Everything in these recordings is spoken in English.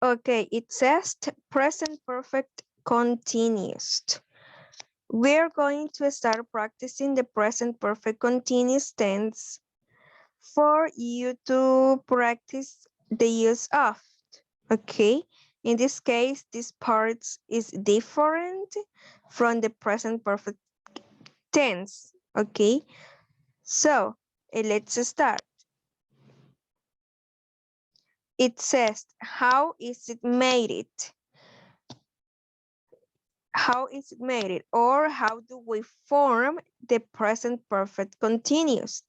Okay, it says present perfect continuous. We're going to start practicing the present perfect continuous tense for you to practice the use of. Okay, in this case, this part is different from the present perfect tense. Okay, so let's start. It says, how is it made it? How is it made it? Or how do we form the present perfect continuous?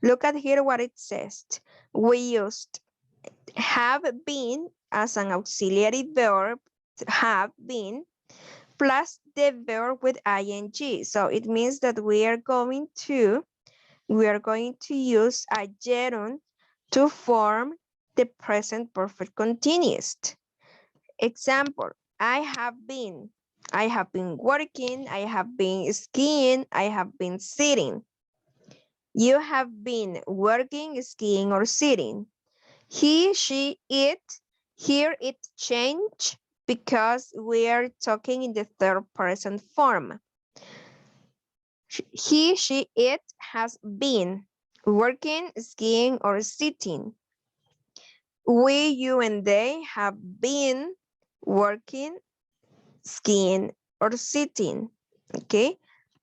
Look at here what it says. We used have been as an auxiliary verb, have been, plus the verb with ing. So it means that we are going to use a gerund to form the present perfect continuous. Example, I have been working, I have been skiing, I have been sitting. You have been working, skiing, or sitting. He, she, it. Here it changed because we are talking in the third person form. He, she, it has been working, skiing, or sitting. We, you, and they have been working, skiing, or sitting. Okay,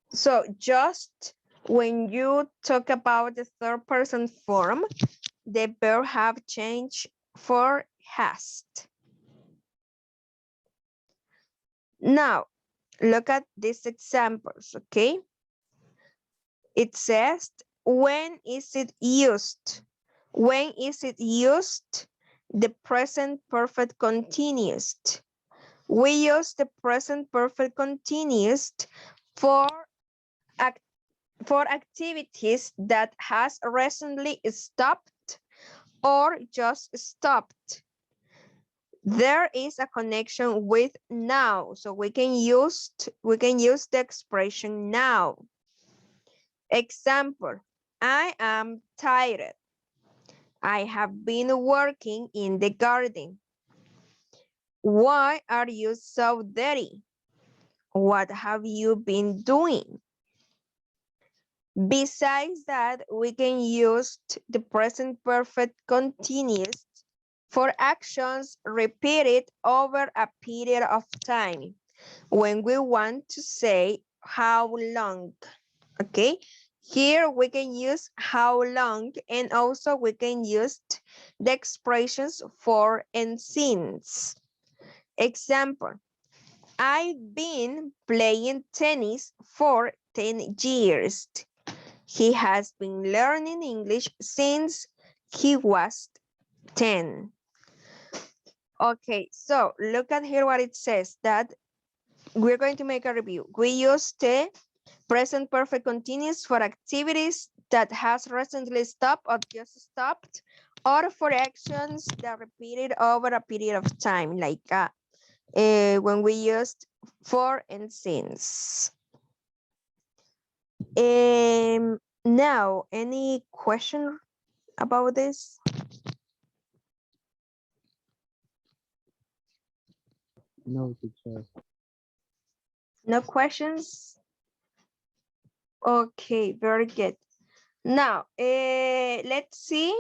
so just when you talk about the third person form, the verb have changed for has. Now, look at these examples, okay? It says, when is it used? When is it used? The present perfect continuous. We use the present perfect continuous for activities that has recently stopped or just stopped. There is a connection with now, so we can use the expression now. Example, I am tired. I have been working in the garden. Why are you so dirty? What have you been doing? Besides that, we can use the present perfect continuous for actions repeated over a period of time when we want to say how long. Okay, here we can use how long, and also we can use the expressions for and since. Example, I've been playing tennis for 10 years. He has been learning English since he was 10. Okay, so look at here what it says, that we're going to make a review. We use the present perfect continuous for activities that has recently stopped or just stopped, or for actions that repeated over a period of time, like when we used for and since. Now, any question about this? No, teacher. No questions? Okay, very good. Now, let's see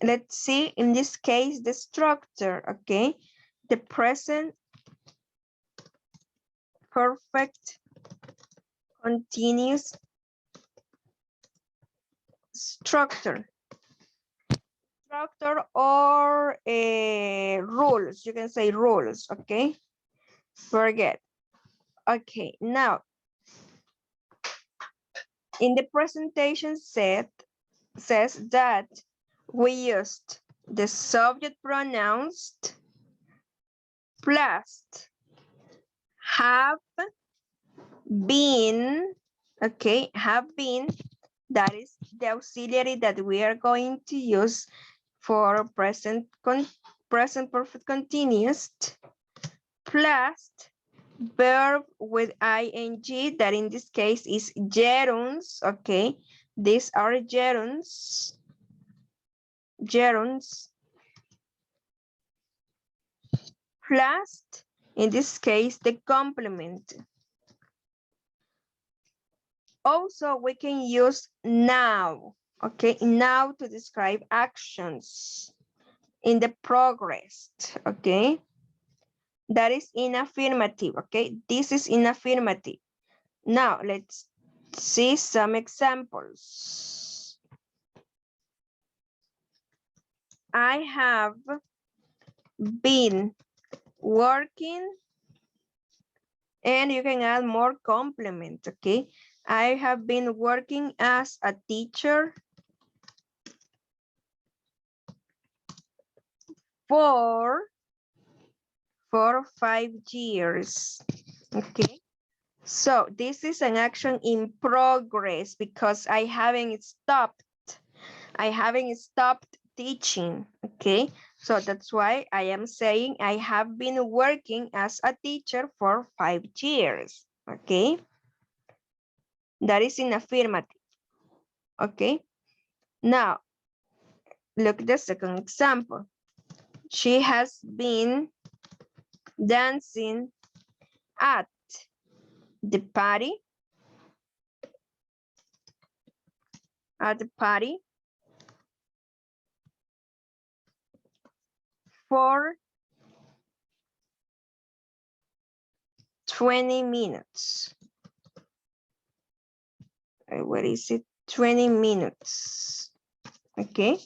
in this case the structure, okay? The present perfect continuous structure. Structure or rules, you can say rules, okay? Very good. Okay, now, in the presentation says that we used the subject pronouns plus have been, okay, have been, that is the auxiliary that we are going to use for present perfect continuous, plus verb with ing, that in this case is gerunds, okay? These are gerunds. plus, in this case, the complement. Also, we can use now, okay? Now to describe actions in the progress, okay? That is in affirmative, okay? This is in affirmative. Now, let's see some examples. I have been working, and you can add more complement, okay? I have been working as a teacher for 5 years, okay? So this is an action in progress because I haven't stopped. I haven't stopped teaching, okay? So that's why I am saying I have been working as a teacher for 5 years, okay? That is in affirmative, okay? Now, look at the second example. She has been dancing at the party. For 20 minutes. Where is it? 20 minutes. Okay.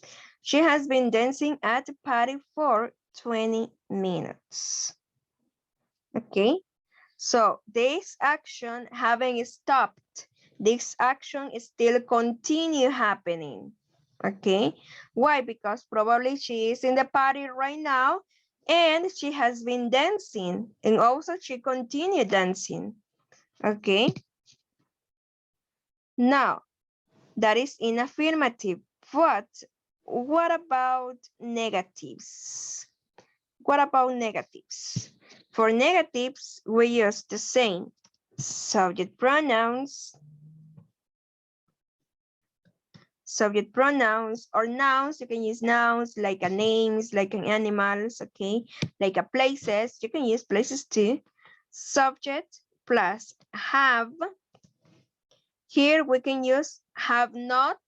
She has been dancing at the party for 20 minutes. Okay. So this action haven't stopped. This action is still continue happening. Okay. Why? Because probably she is in the party right now and she has been dancing and also she continued dancing. Okay. Now, that is in affirmative. But what about negatives? What about negatives? For negatives, we use the same subject pronouns, or nouns. You can use nouns like a names, like an animals, okay? Like a places, you can use places too. Subject plus have. Here we can use have not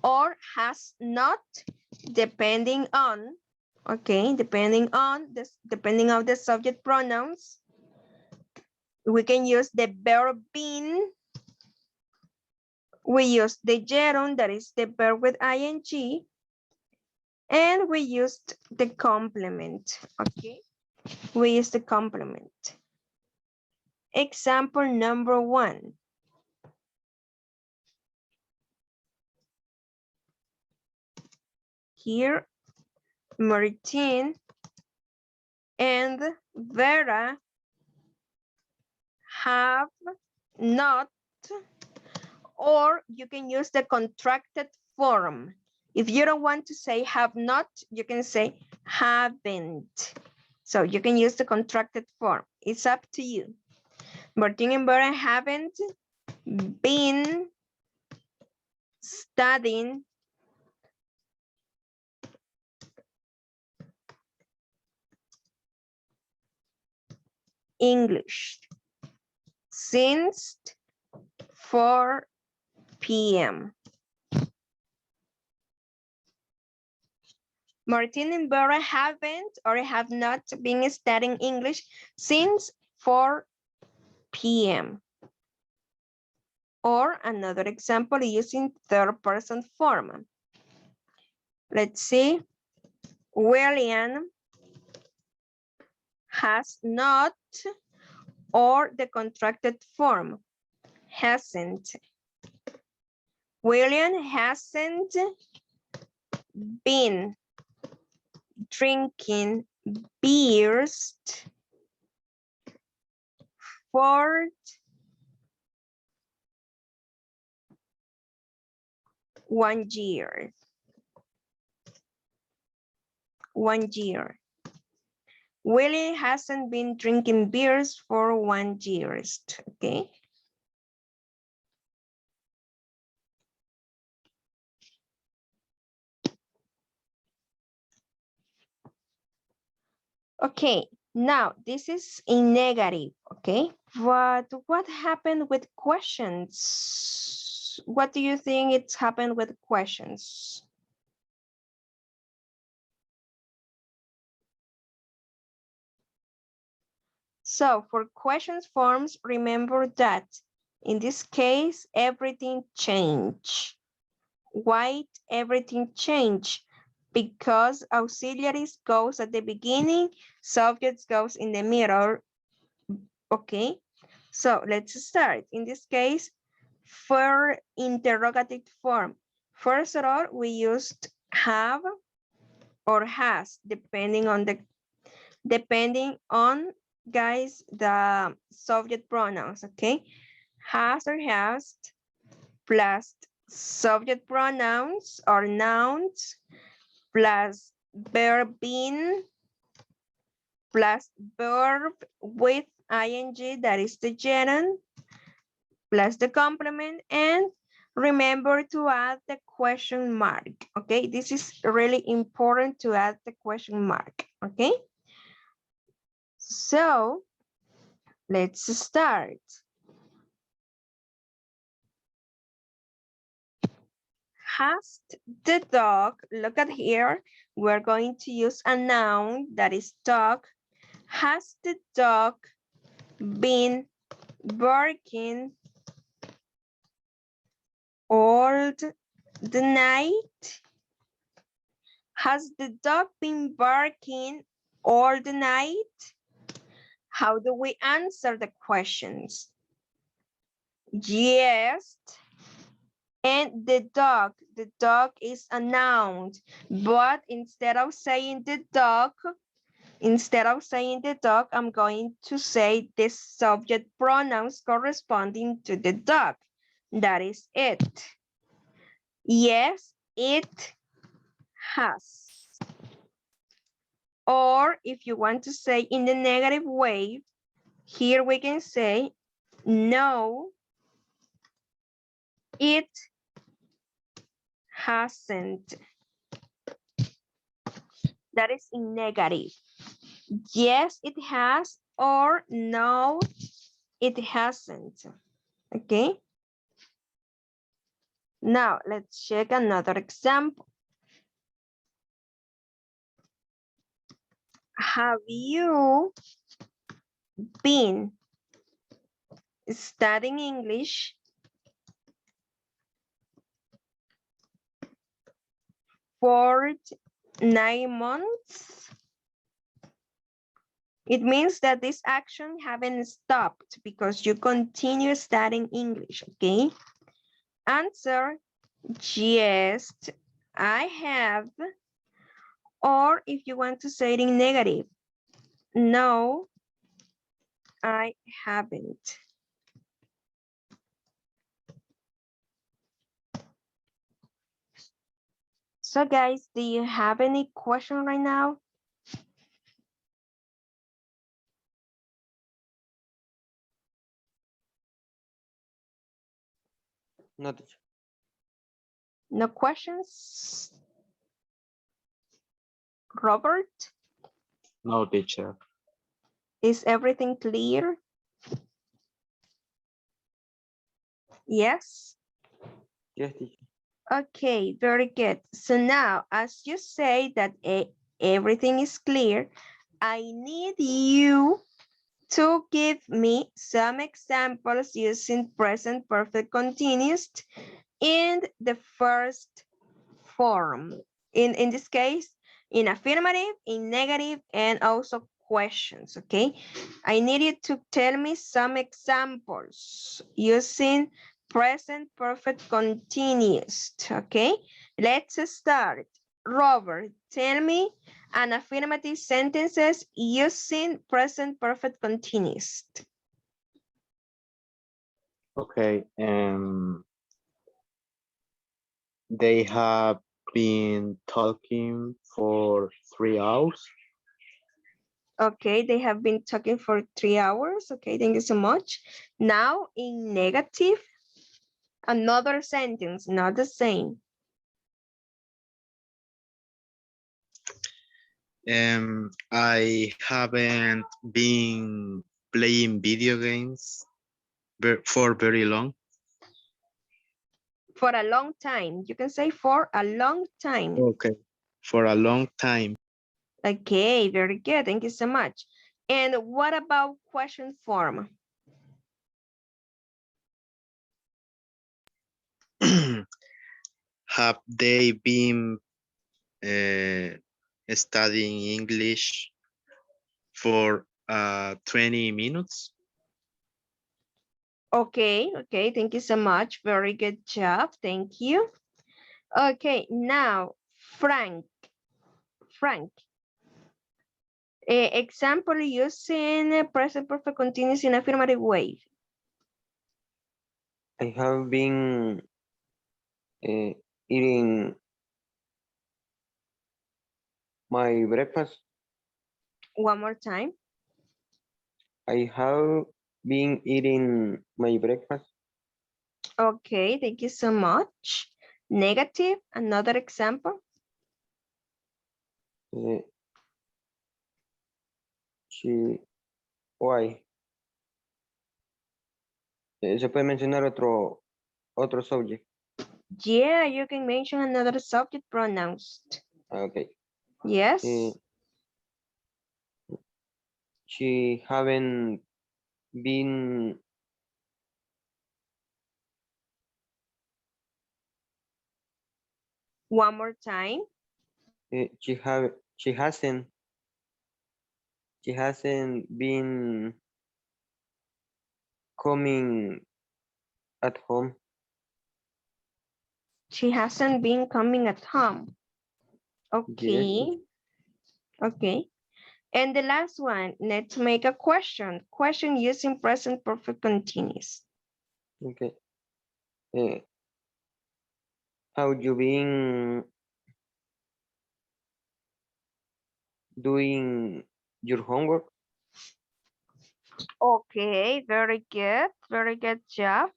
or has not, depending on, okay, depending on the subject pronouns. We can use the verb been. We use the gerund, that is the verb with ing, and we used the complement, okay? We use the complement. Example number 1. Here, Martin and Vera have not, or you can use the contracted form. If you don't want to say have not, you can say haven't. So you can use the contracted form. It's up to you. Martin and Vera haven't been studying English since 4 p.m. Martin and Vera haven't or have not been studying English since 4 p.m. Or another example using third person form. Let's see. William has not, or the contracted form, hasn't. William hasn't been drinking beers for 1 year. 1 year. Willie hasn't been drinking beers for 1 year, okay? Okay, Now, this is in negative, okay? But what happened with questions? What do you think it's happened with questions? So for questions forms, remember that in this case, everything changed. Why everything changed? Because auxiliaries goes at the beginning, subjects goes in the middle. Okay, so let's start. In this case, for interrogative form, first of all, we used have or has, depending on guys the subject pronouns. Okay, has or has plus subject pronouns or nouns plus verb being plus verb with ing, that is the gerund, plus the complement, and remember to add the question mark. Okay, this is really important to add the question mark. Okay, so let's start. Has the dog, look at here, we're going to use a noun that is dog. Has the dog been barking all the night? Has the dog been barking all the night? How do we answer the questions? Yes. And the dog is a noun, but instead of saying the dog, I'm going to say the subject pronouns corresponding to the dog. That is it. Yes, it has. Or if you want to say in the negative way, here we can say no, it hasn't. That is in negative. Yes, it has, or no, it hasn't. Okay. Now let's check another example. Have you been studying English for 9 months? It means that this action haven't stopped because you continue studying English, okay? Answer, yes, I have. Or if you want to say it in negative, no, I haven't. So guys, do you have any question right now? No, teacher. No questions? Robert, No, teacher. is everything clear? Yes? Yes, teacher. Okay, very good. So now, as you say that everything is clear, I need you to give me some examples using present perfect continuous in the first form. In this case, in affirmative, in negative, and also questions, okay? I need you to tell me some examples using present perfect continuous, okay? Let's start. Robert, tell me an affirmative sentences using present perfect continuous. Okay. They have been talking for 3 hours. Okay, they have been talking for 3 hours. Okay, thank you so much. Now in negative, another sentence, not the same. I haven't been playing video games for very long. For a long time. You can say for a long time. Okay. For a long time. Okay, very good. Thank you so much. And what about question form? Have they been studying English for 20 minutes? Okay, okay. Thank you so much. Very good job. Thank you. Okay, now, Frank. Frank. Example using present perfect continuous in affirmative way. I have been eating my breakfast. One more time. I have been eating my breakfast. Okay, thank you so much. Negative, another example. Why? Se puede mencionar otro subject. Yeah, you can mention another subject pronounced. Okay. Yes. She haven't been One more time. she hasn't been coming at home. She hasn't been coming at home. Okay. Yes. Okay. And the last one, let's make a question. Question using present perfect continuous. Okay. How you been doing your homework? Okay, very good. Very good job.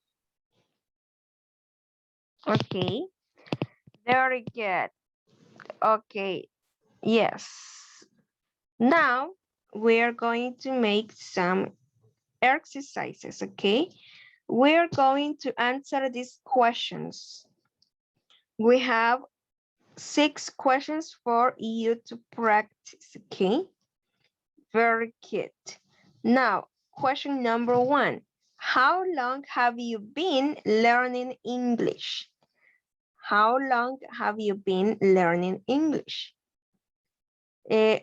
Okay, very good. Okay, yes. Now we're going to make some exercises, okay? We're going to answer these questions. We have 6 questions for you to practice, okay? Very good. Now, question number 1. How long have you been learning English? How long have you been learning English?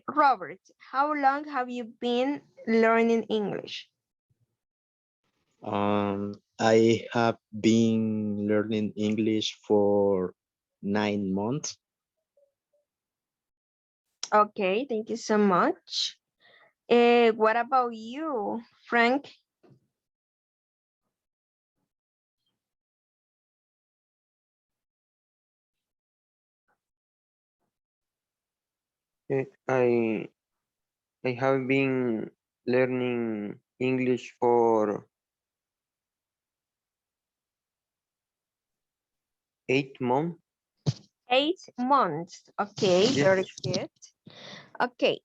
Robert, how long have you been learning English? I have been learning English for 9 months. Okay, thank you so much. What about you, Frank? I have been learning English for 8 months. 8 months. Okay, Yes. very good. Okay,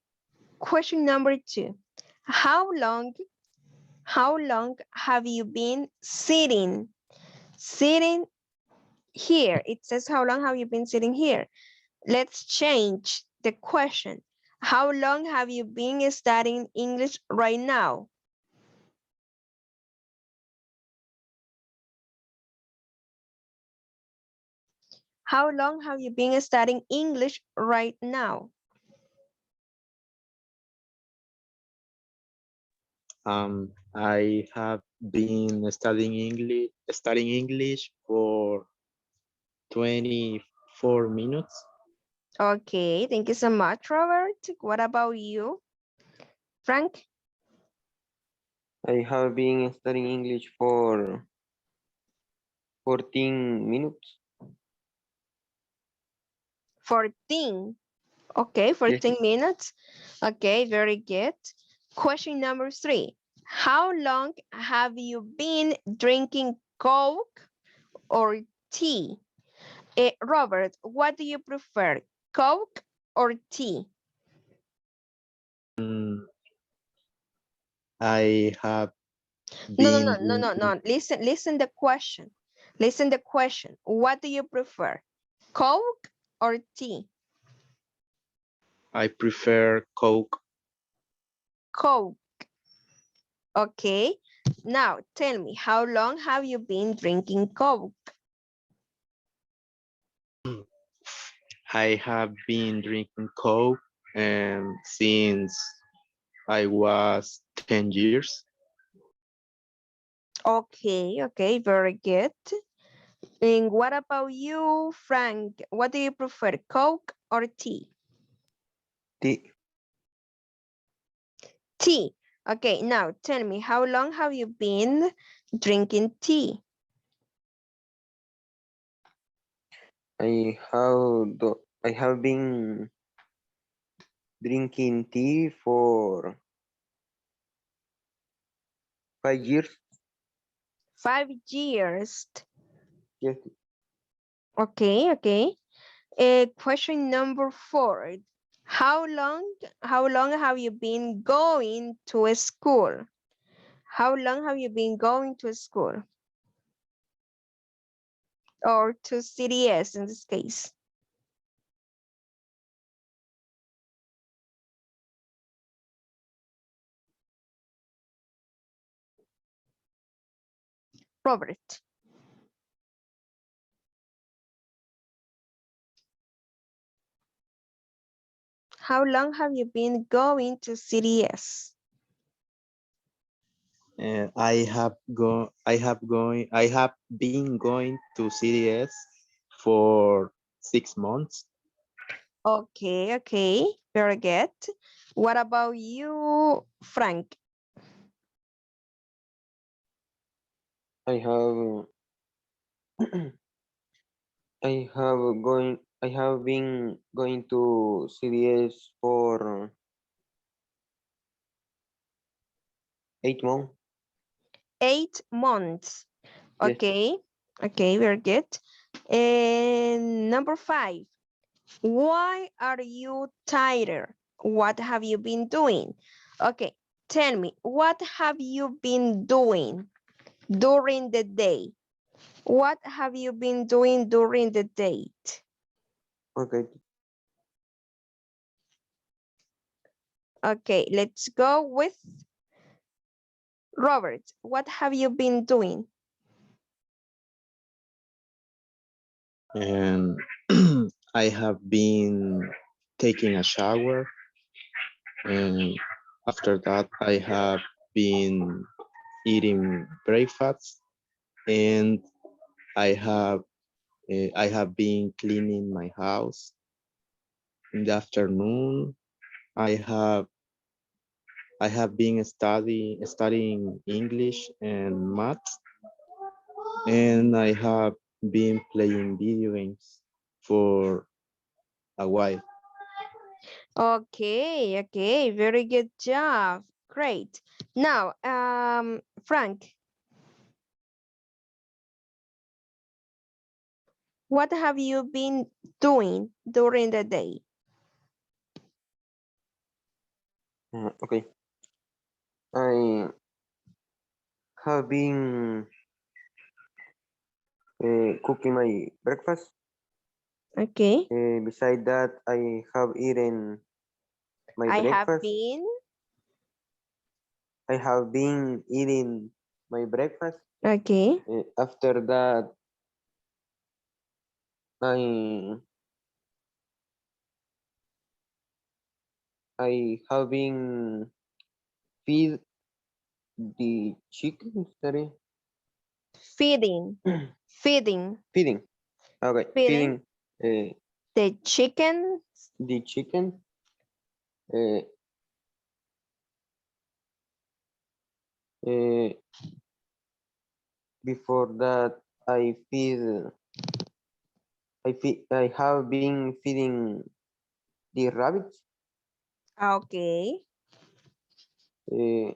question number 2. How long have you been sitting? Sitting here. It says, how long have you been sitting here? Let's change the question. How long have you been studying English right now? How long have you been studying English right now? I have been studying English for 24 minutes. Okay, thank you so much, Robert. What about you, Frank? I have been studying English for 14 minutes. 14. Okay, 14 minutes. Okay, very good. Question number 3. How long have you been drinking Coke or tea? Robert, what do you prefer, Coke or tea? Mm, I have No, been no. Listen the question. Listen the question. What do you prefer? Coke or tea? I prefer Coke. Coke. Okay. Now tell me, how long have you been drinking Coke? I have been drinking Coke since I was 10 years. Okay, very good. And what about you, Frank? What do you prefer, Coke or tea? Tea. Tea. Okay, now tell me, how long have you been drinking tea? I have been drinking tea for 5 years. 5 years. Yes. Okay. Question number 4. How long have you been going to school? How long have you been going to school? Or to CDS in this case? Robert. How long have you been going to CDS? I have been going to CDS for 6 months. Okay, very good. What about you, Frank? I have I have been going to CDS for 8 months. 8 months. Yes. Okay, very good. And number 5, why are you tired? What have you been doing? Okay, tell me, what have you been doing during the day? What have you been doing during the day? Okay. Okay, let's go with Robert. What have you been doing? And I have been taking a shower, and after that I have been eating breakfast, and I I have been cleaning my house. In the afternoon I have been studying English and math, and I have been playing video games for a while. Okay, very good job. Great. Now, Frank, what have you been doing during the day? Okay. I have been cooking my breakfast. Okay, Beside that, I have eaten my I have breakfast. been, I have been eating my breakfast. okay, After that, I have been feed the chicken. Sorry, feeding, feeding, feeding. Okay, feeding feeding uh, the chicken. the chicken. Uh, uh, Before that, I have been feeding the rabbits. Okay, Uh,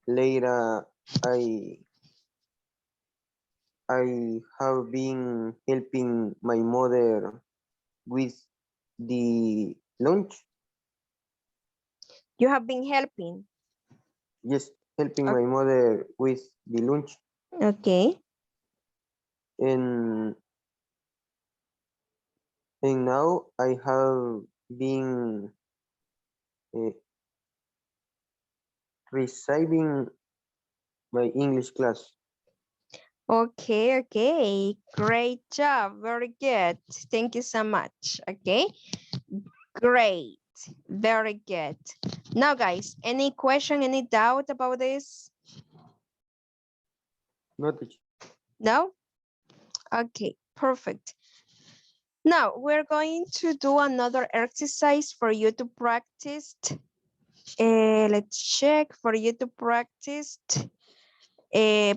Later, I have been helping my mother with the lunch. You have been helping. Yes, helping Okay. my mother with the lunch. Okay. And now I have been uh, receiving my English class. Okay, okay. Great job. Very good. Thank you so much. Okay. Great. Very good. Now, guys, any question, any doubt about this? Not teacher. No? Okay, perfect. Now, we're going to do another exercise for you to practice. Let's check for you to practice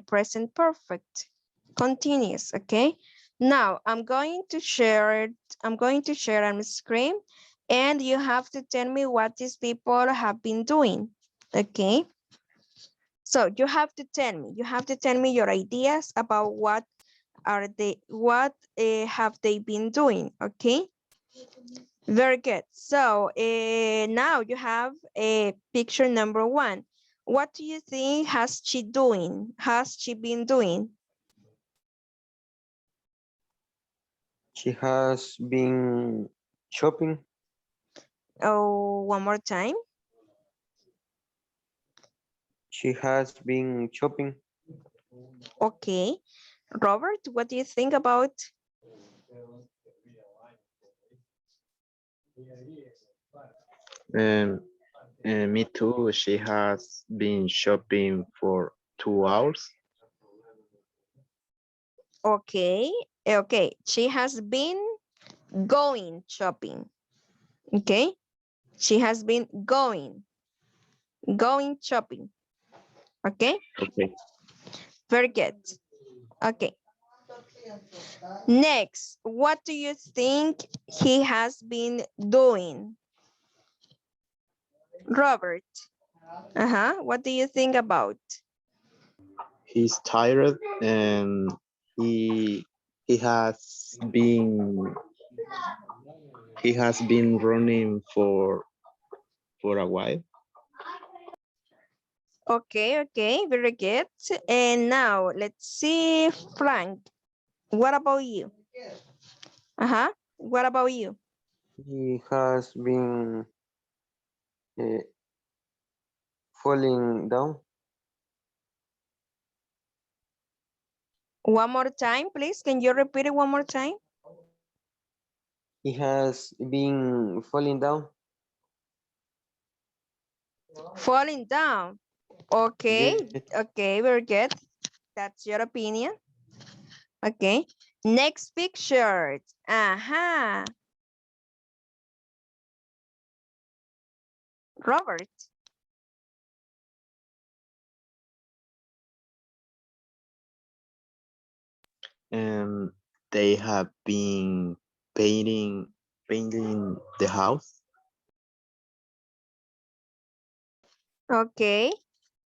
present perfect. Continuous, okay? Now, I'm going to share on the screen and you have to tell me what these people have been doing, okay? So you have to tell me your ideas about what have they been doing, okay? Very good. So now you have a picture number 1. What do you think has she been doing? She has been shopping. Oh, one more time. She has been shopping. Okay. Robert, what do you think about? And me too. She has been shopping for 2 hours. Okay. Okay. She has been going shopping. Okay. She has been going shopping. Okay. Okay. Very good. Okay. Next, what do you think he has been doing? Robert. What do you think about? He's tired and he he has been he has been running for a while. Okay, okay, very good. And now let's see, Frank. What about you? What about you? He has been uh, falling down. One more time, please. Can you repeat it one more time? He has been falling down. Falling down. Okay, Yes. okay, very good. That's your opinion. Okay. Next picture. Robert. And they have been painting the house. Okay.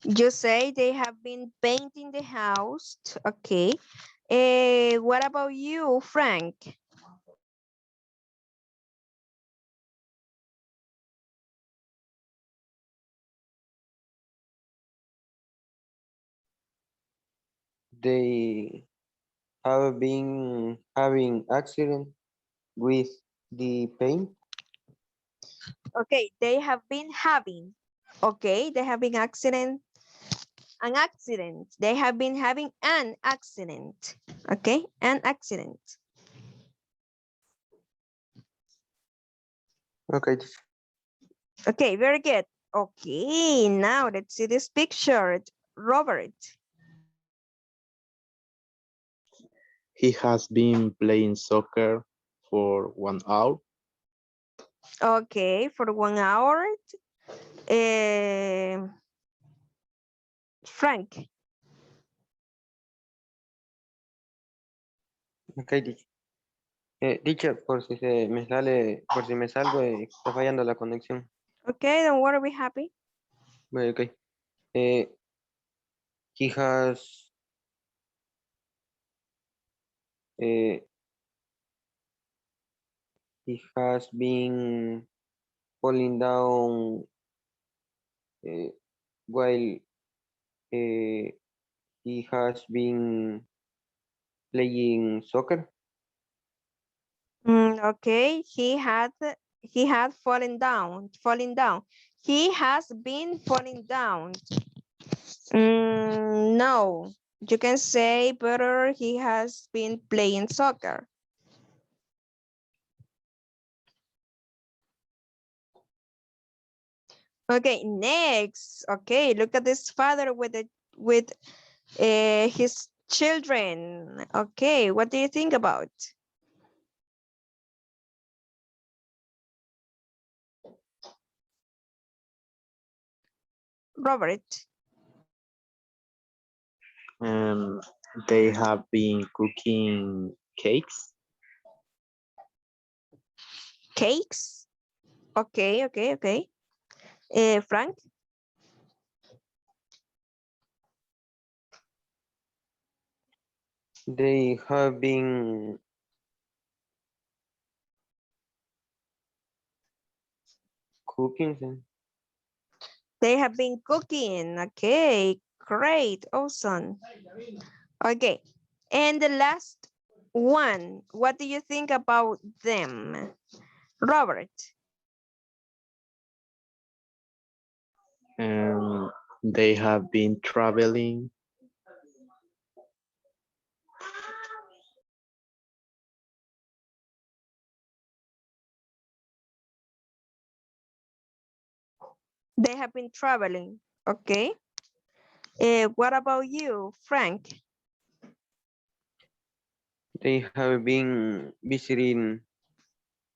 You say they have been painting the house. Okay. What about you, Frank? They have been having accident with the paint. Okay, they have been having. Okay, they have been an accident. They have been having an accident. Okay, an accident. Okay. Okay, very good. Okay, now let's see this picture. Robert. He has been playing soccer for 1 hour. Okay, for 1 hour. Frank. Okay, teacher. Teacher, por si se me sale, por si me salgo, está fallando la conexión. Okay, don't worry, be happy. Bueno, okay. He has he has been falling down while he has been playing soccer. Okay, he had fallen down. He has been falling down. No, you can say better he has been playing soccer. Okay, next. Okay, look at this father with his children. Okay, what do you think about? Robert. They have been cooking cakes. Cakes. Okay. Frank. They have been cooking. They have been cooking. Okay, great, awesome. Okay, and the last one, what do you think about them? Robert. They have been traveling. They have been traveling. Okay. What about you, Frank? They have been visiting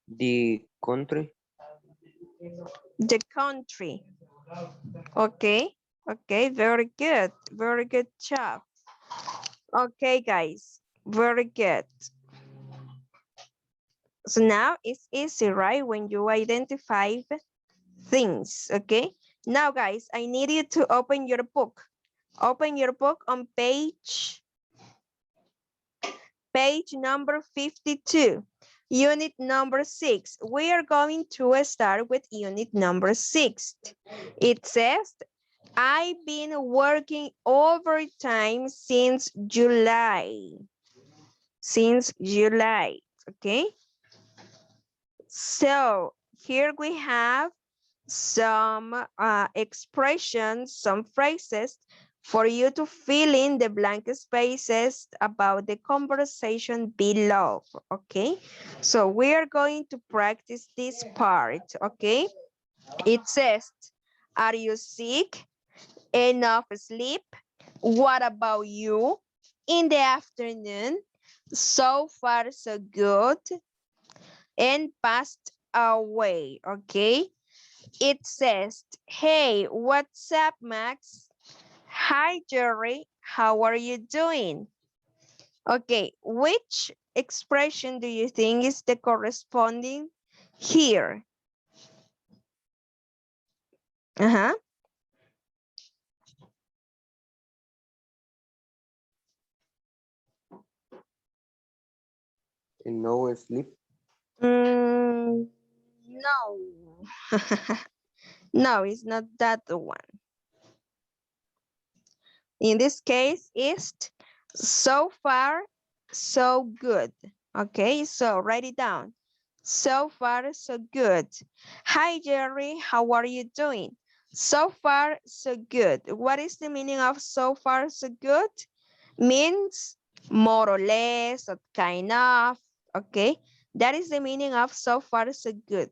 the country. The country. Okay. Okay, very good job. Okay, guys, very good. So now it's easy, right? When you identify things, okay? Now, guys, I need you to open your book. Open your book on page number 52, unit number 6. We are going to start with unit number 6. It says, I've been working overtime since July. Okay? So here we have some expressions, some phrases for you to fill in the blank spaces about the conversation below, okay? So we are going to practice this part, okay? It says, are you sick? Enough sleep? What about you? In the afternoon? So far, so good. And passed away, okay? It says, hey, what's up, Max? Hi, Jerry. How are you doing? Okay, which expression do you think is the corresponding here? Uh-huh. And no sleep. No. No, it's not that one. In this case, it's so far, so good. Okay, so write it down. So far, so good. Hi, Jerry. How are you doing? So far, so good. What is the meaning of so far, so good? Means more or less, or kind of. Okay, that is the meaning of so far, so good.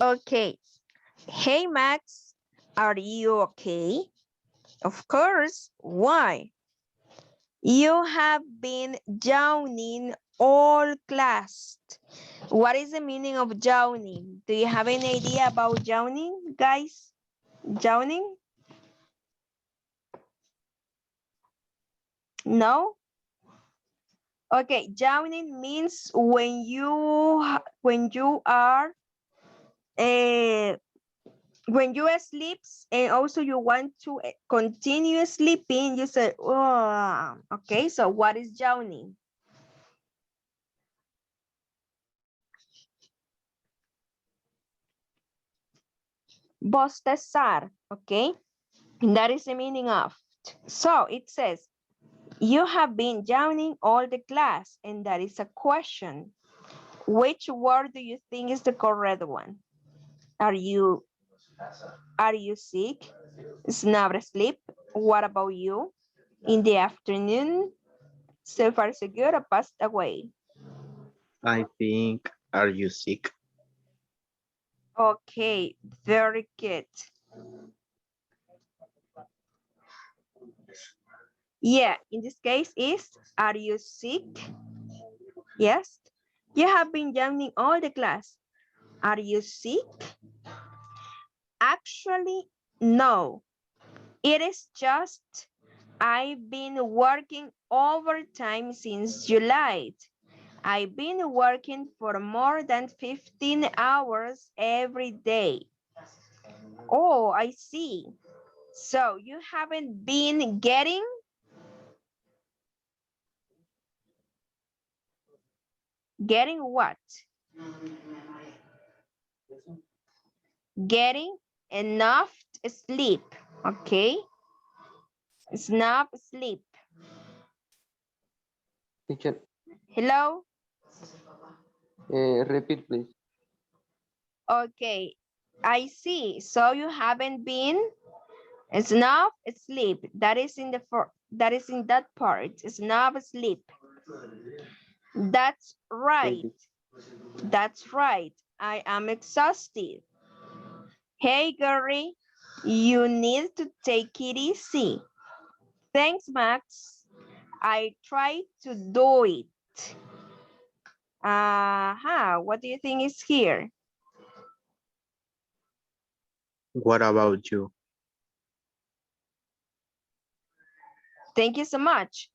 Okay. Hey, Max, are you okay? Of course. Why? You have been yawning all class. What is the meaning of yawning? Do you have any idea about yawning, guys? Yawning? No? Okay, yawning means when you are When you sleep and also you want to continue sleeping, you say, oh, okay, so what is yawning? Bostezar, okay? And that is the meaning of. So it says, you have been yawning all the class, and that is a question. Which word do you think is the correct one? Are you sick? Snap sleep? What about you? In the afternoon? So far so good or passed away? I think, are you sick? Okay, very good. Yeah, in this case is, are you sick? Yes. You have been yawning all the class. Are you sick? Actually, no. It is just I've been working overtime since July. I've been working for more than 15 hours every day. Oh, I see. So you haven't been getting what? Getting enough sleep, okay? Enough sleep. Teacher, Hello? repeat, please. Okay, I see. So you haven't been enough sleep. That is in that part. Enough sleep. That's right. Thank you. That's right. I am exhausted. Hey, Gary, you need to take it easy. Thanks, Max. I tried to do it. What do you think is here? What about you? Thank you so much.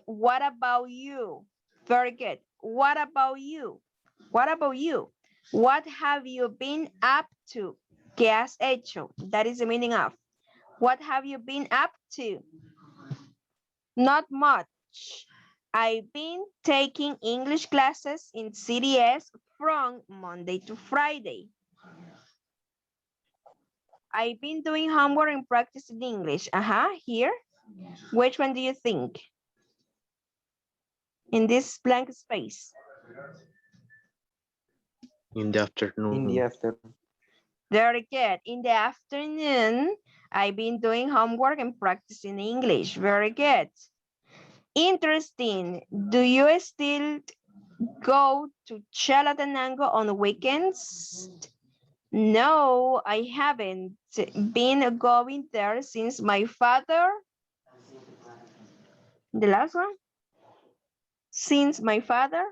What about you? Very good. What about you? What about you? What have you been up to? ¿Qué has hecho? That is the meaning of. What have you been up to? Not much. I've been taking English classes in CDS from Monday to Friday. I've been doing homework and practicing English. Here. Which one do you think? In this blank space. In the afternoon. In the afternoon. Very good. In the afternoon, I've been doing homework and practicing English. Very good. Interesting. Do you still go to Chalatenango on the weekends? No, I haven't been going there since my father. The last one? Since my father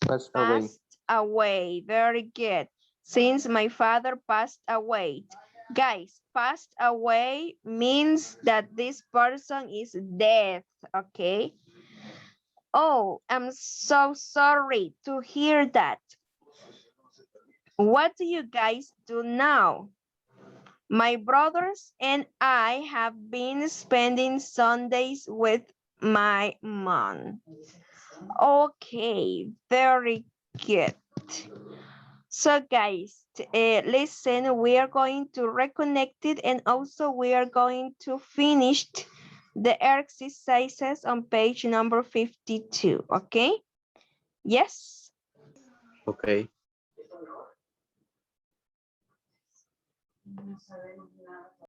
Passed away. passed away. Very good. Since my father passed away. Guys, passed away means that this person is dead, okay? Oh, I'm so sorry to hear that. What do you guys do now? My brothers and I have been spending Sundays with my mom. Okay, very good. So guys, listen, we are going to reconnect it, and also we are going to finish the exercises on page number 52, okay? Yes? Okay.